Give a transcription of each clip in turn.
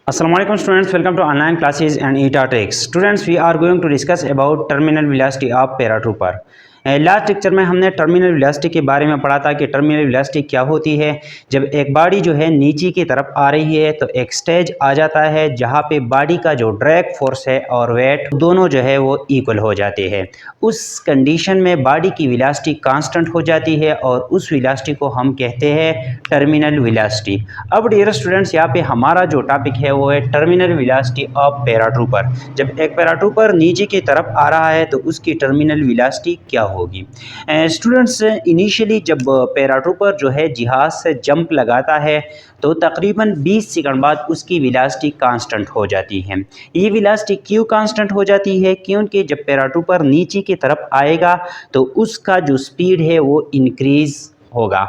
Assalamualaikum students, welcome to online classes and ETA tricks. Students, we are going to discuss about terminal velocity of paratrooper. Last lecture में हमने terminal velocity के बारे में पढ़ा था कि टर्मिनल वेलोसिटी क्या होती है। जब एक बॉडी जो है नीचे की तरफ आ रही है तो एक स्टेज आ जाता है जहाँ पे बॉडी का जो ड्रैग फोर्स है और वेट दोनों जो है वो इक्वल हो जाते हैं। उस कंडीशन में बॉडी की वेलोसिटी कांस्टेंट हो जाती है और उस वेलोसिटी को हम कहते हैं टर्मिनल वेलोसिटी। अब डियर स्टूडेंट्स, यहाँ पे हमारा जो टॉपिक है वो है टर्मिनल वेलोसिटी ऑफ पैराट्रूपर। जब एक पैराट्रूपर नीचे की तरफ आ रहा है तो उसकी टर्मिनल वेलोसिटी क्या होगी। स्टूडेंट्स, इनिशियली जब पैराट्रूपर जो है जहाज से जंप लगाता है तो तकरीबन 20 सेकंड बाद उसकी वेलोसिटी कांस्टेंट हो जाती है। ये वेलोसिटी क्यों कांस्टेंट हो जाती है? क्योंकि जब पैराट्रूपर नीचे की तरफ आएगा तो उसका जो स्पीड है वो इंक्रीज होगा।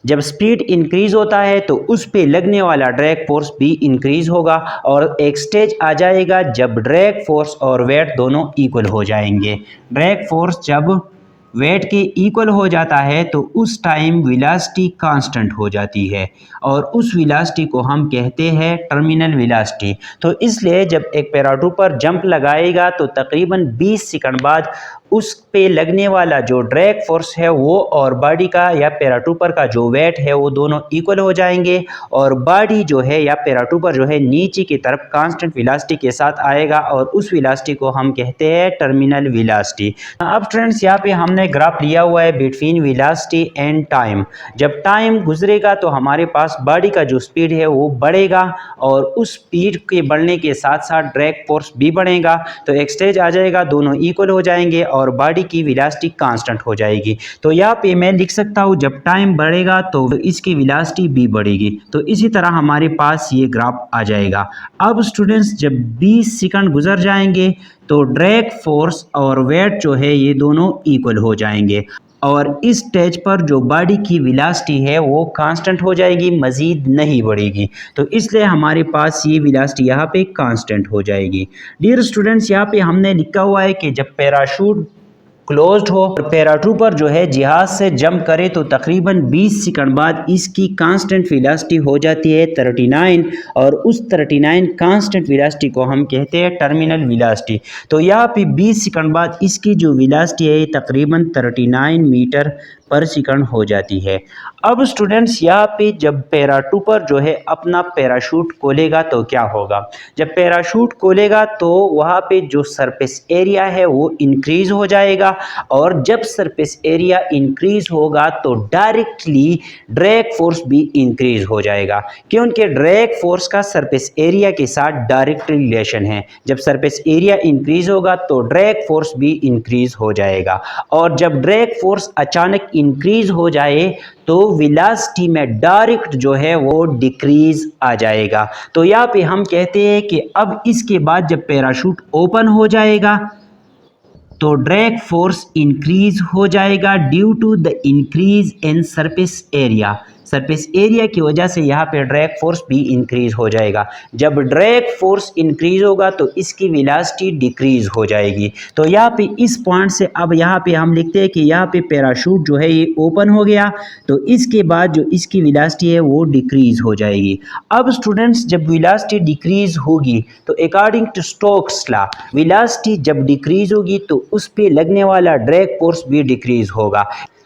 जब स्पीड इंक्रीज होता है तो उस पे लगने वाला ड्रैग फोर्स भी इंक्रीज होगा और एक स्टेज आ जाएगा जब ड्रैग फोर्स और वेट दोनों इक्वल हो जाएंगे। ड्रैग फोर्स जब वेट के इक्वल हो जाता है तो उस टाइम वेलोसिटी कांस्टेंट हो जाती है और उस वेलोसिटी को हम कहते हैं टर्मिनल वेलोसिटी। तो इसलिए जब एक पैराट्रूपर जंप लगाएगा तो तकरीबन 20 सेकंड बाद उस पे लगने वाला जो ड्रैग फोर्स है वो और बॉडी का या पैराट्रूपर का जो वेट है वो दोनों इक्वल हो जाएंगे और बॉडी जो है या पैराट्रूपर जो है नीचे की तरफ कांस्टेंट वेलोसिटी के साथ आएगा और उस वेलोसिटी को हम कहते हैं टर्मिनल वेलोसिटी। अब फ्रेंड्स, यहाँ पे हमने ग्राफ लिया हुआ है बिटवीन वेलोसिटी एंड टाइम। जब टाइम गुजरेगा तो हमारे पास बॉडी का जो स्पीड है वो बढ़ेगा और उस स्पीड के बढ़ने के साथ साथ ड्रैग फोर्स भी बढ़ेगा। तो एक स्टेज आ जाएगा, दोनों इक्वल हो जाएंगे और बॉडी की वेलोसिटी कांस्टेंट हो जाएगी। तो यहाँ पे मैं लिख सकता हूँ जब टाइम बढ़ेगा तो इसकी वेलोसिटी भी बढ़ेगी। तो इसी तरह हमारे पास ये ग्राफ आ जाएगा। अब स्टूडेंट्स, जब 20 सेकंड गुजर जाएंगे तो ड्रैग फोर्स और वेट जो है ये दोनों इक्वल हो जाएंगे और इस स्टेज पर जो बॉडी की वेलोसिटी है वो कांस्टेंट हो जाएगी, मज़ीद नहीं बढ़ेगी। तो इसलिए हमारे पास ये वेलोसिटी यहाँ पे कांस्टेंट हो जाएगी। डियर स्टूडेंट्स, यहाँ पे हमने लिखा हुआ है कि जब पैराशूट क्लोज्ड हो और पैराट्रूपर जो है जहाज से जंप करे तो तकरीबन 20 सेकंड बाद इसकी कांस्टेंट वेलोसिटी हो जाती है 39 और उस 39 कांस्टेंट वेलोसिटी को हम कहते हैं टर्मिनल वेलोसिटी। तो यहाँ पे 20 सेकंड बाद इसकी जो वेलोसिटी है तकरीबन 39 मीटर पर सेकंड हो जाती है। अब स्टूडेंट्स, यहाँ पे जब पैराट्रूपर जो है अपना पैराशूट खोलेगा तो क्या होगा? जब पैराशूट खोलेगा तो वहाँ पे जो सरफेस एरिया है वो इंक्रीज हो जाएगा और जब सरफेस एरिया इंक्रीज होगा तो डायरेक्टली ड्रैग फोर्स भी इंक्रीज हो जाएगा, क्योंकि ड्रैग फोर्स का सरफेस एरिया के साथ डायरेक्ट रिलेशन है। जब सरफेस एरिया इंक्रीज होगा तो ड्रैग फोर्स भी इंक्रीज हो जाएगा और जब ड्रैग फोर्स अचानक इंक्रीज हो जाए तो वेलोसिटी में डायरेक्ट जो है वो डिक्रीज आ जाएगा। तो यहाँ पे हम कहते हैं कि अब इसके बाद जब पैराशूट ओपन हो जाएगा तो ड्रैग फोर्स इंक्रीज हो जाएगा due to the increase in surface area. Surface area की वजह से यहाँ पे ड्रैग फोर्स भी इंक्रीज हो जाएगा। जब ड्रैग फोर्स इंक्रीज होगा तो इसकी वेलोसिटी डिक्रीज हो जाएगी। तो यहाँ पे इस पॉइंट से अब यहाँ पे हम लिखते हैं कि यहाँ पे पैराशूट जो है ये ओपन हो गया तो इसके बाद जो इसकी वेलोसिटी है वो डिक्रीज हो जाएगी। अब स्टूडेंट्स, जब वेलोसिटी डिक्रीज होगी तो according to Stokes law velocity जब डिक्रीज होगी तो उस पे लगने वाला ड्रैग फोर्स भी डिक्रीज होगा।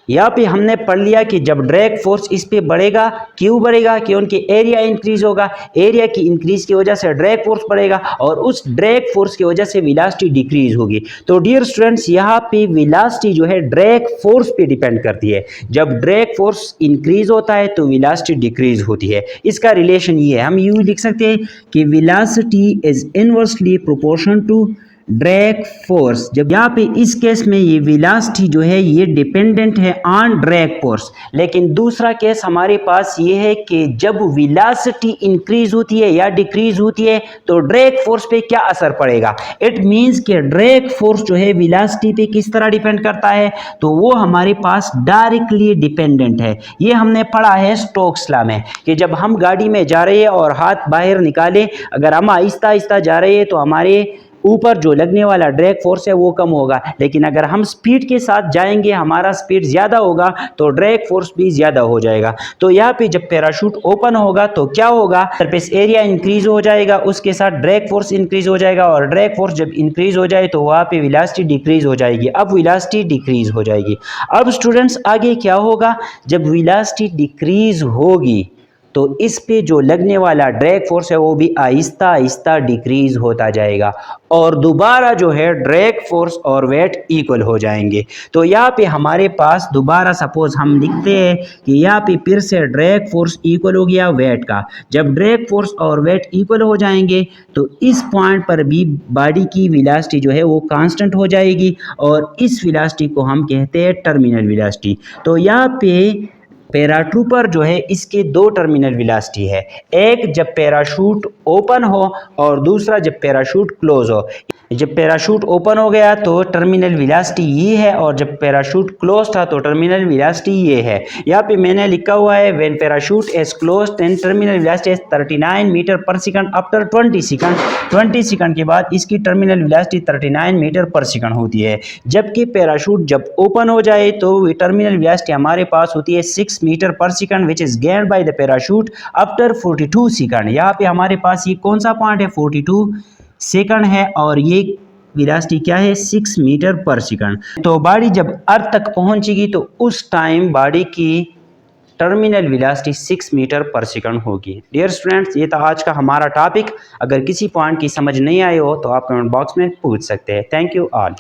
यहाँ पे हमने पढ़ लिया कि जब ड्रैग फोर्स इस पे बढ़ेगा, क्यों बढ़ेगा? क्योंकि एरिया इंक्रीज होगा, एरिया की इंक्रीज की वजह से ड्रैग फोर्स बढ़ेगा और उस ड्रैग फोर्स की वजह से वेलोसिटी डिक्रीज होगी। तो डियर स्टूडेंट्स, यहाँ पे वेलोसिटी जो है ड्रैग फोर्स पे डिपेंड करती है। जब ड्रैग फोर्स इंक्रीज होता है तो वेलोसिटी डिक्रीज होती है। इसका रिलेशन ये है, हम यूँ लिख सकते हैं कि velocity is inversely proportional to drag force. जब यहाँ पे इस केस में ये वेलोसिटी जो है ये डिपेंडेंट है ऑन ड्रैग फोर्स, लेकिन दूसरा केस हमारे पास ये है कि जब वेलोसिटी इंक्रीज होती है या डिक्रीज होती है तो ड्रैग फोर्स पे क्या असर पड़ेगा। इट मींस कि ड्रैग फोर्स जो है वेलोसिटी पे किस तरह डिपेंड करता है, तो वो हमारे पास डायरेक्टली डिपेंडेंट है। ये हमने पढ़ा है स्टोक्स लॉ में कि जब हम गाड़ी में जा रहे हैं और हाथ बाहर निकाले, अगर हम आहिस्ता आहिस्ता जा रहे हैं तो हमारे ऊपर जो लगने वाला ड्रैग फोर्स है वो कम होगा, लेकिन अगर हम स्पीड के साथ जाएंगे, हमारा स्पीड ज़्यादा होगा तो ड्रैग फोर्स भी ज़्यादा हो जाएगा। तो यहाँ पे जब पैराशूट ओपन होगा तो क्या होगा, सरफेस एरिया इंक्रीज हो जाएगा, उसके साथ ड्रैग फोर्स इंक्रीज हो जाएगा, और ड्रैग फोर्स जब इंक्रीज हो जाए तो वहाँ पे वेलोसिटी डिक्रीज हो जाएगी। अब वेलोसिटी डिक्रीज हो जाएगी। अब स्टूडेंट्स आगे क्या होगा, जब वेलोसिटी डिक्रीज होगी तो इस पे जो लगने वाला ड्रैग फोर्स है वो भी आहिस्ता आहिस्ता डिक्रीज होता जाएगा, और दोबारा जो है ड्रैग फोर्स और वेट इक्वल हो जाएंगे। तो यहाँ पे हमारे पास दोबारा सपोज हम लिखते हैं कि यहाँ पे फिर से ड्रैग फोर्स इक्वल हो गया वेट का। जब ड्रैग फोर्स और वेट इक्वल हो जाएंगे तो इस पॉइंट पर भी बॉडी की वेलोसिटी जो है वो कांस्टेंट हो जाएगी, और इस वेलोसिटी को हम कहते हैं टर्मिनल वेलोसिटी। तो यहाँ पे पैराट्रूपर जो है इसके दो टर्मिनल वेलोसिटी है, एक जब पैराशूट ओपन हो और दूसरा जब पैराशूट क्लोज हो। जब पैराशूट ओपन हो गया तो टर्मिनल वेलोसिटी ये है, और जब पैराशूट क्लोज था तो टर्मिनल वेलोसिटी ये है। यहाँ पे मैंने लिखा हुआ है when parachute is closed then terminal velocity is 39 metre per second after 20 second. 20 second के बाद इसकी terminal velocity 39 metre per second होती है। जबकि पैराशूट जब ओपन हो जाए तो टर्मिनल वेलोसिटी हमारे पास होती है 6 metre per second which is gained by the parachute after 42 second. यहाँ पे हमारे पास ये कौन सा पॉइंट है, 42 सेकंड है, और ये वेलोसिटी क्या है, 6 मीटर पर सेकंड। तो बॉडी जब अर्थ तक पहुंचेगी तो उस टाइम बॉडी की terminal velocity 6 metre per second होगी। डियर स्टूडेंट्स, ये था आज का हमारा टॉपिक। अगर किसी पॉइंट की समझ नहीं आई हो तो आप कमेंट बॉक्स में पूछ सकते हैं। Thank you all.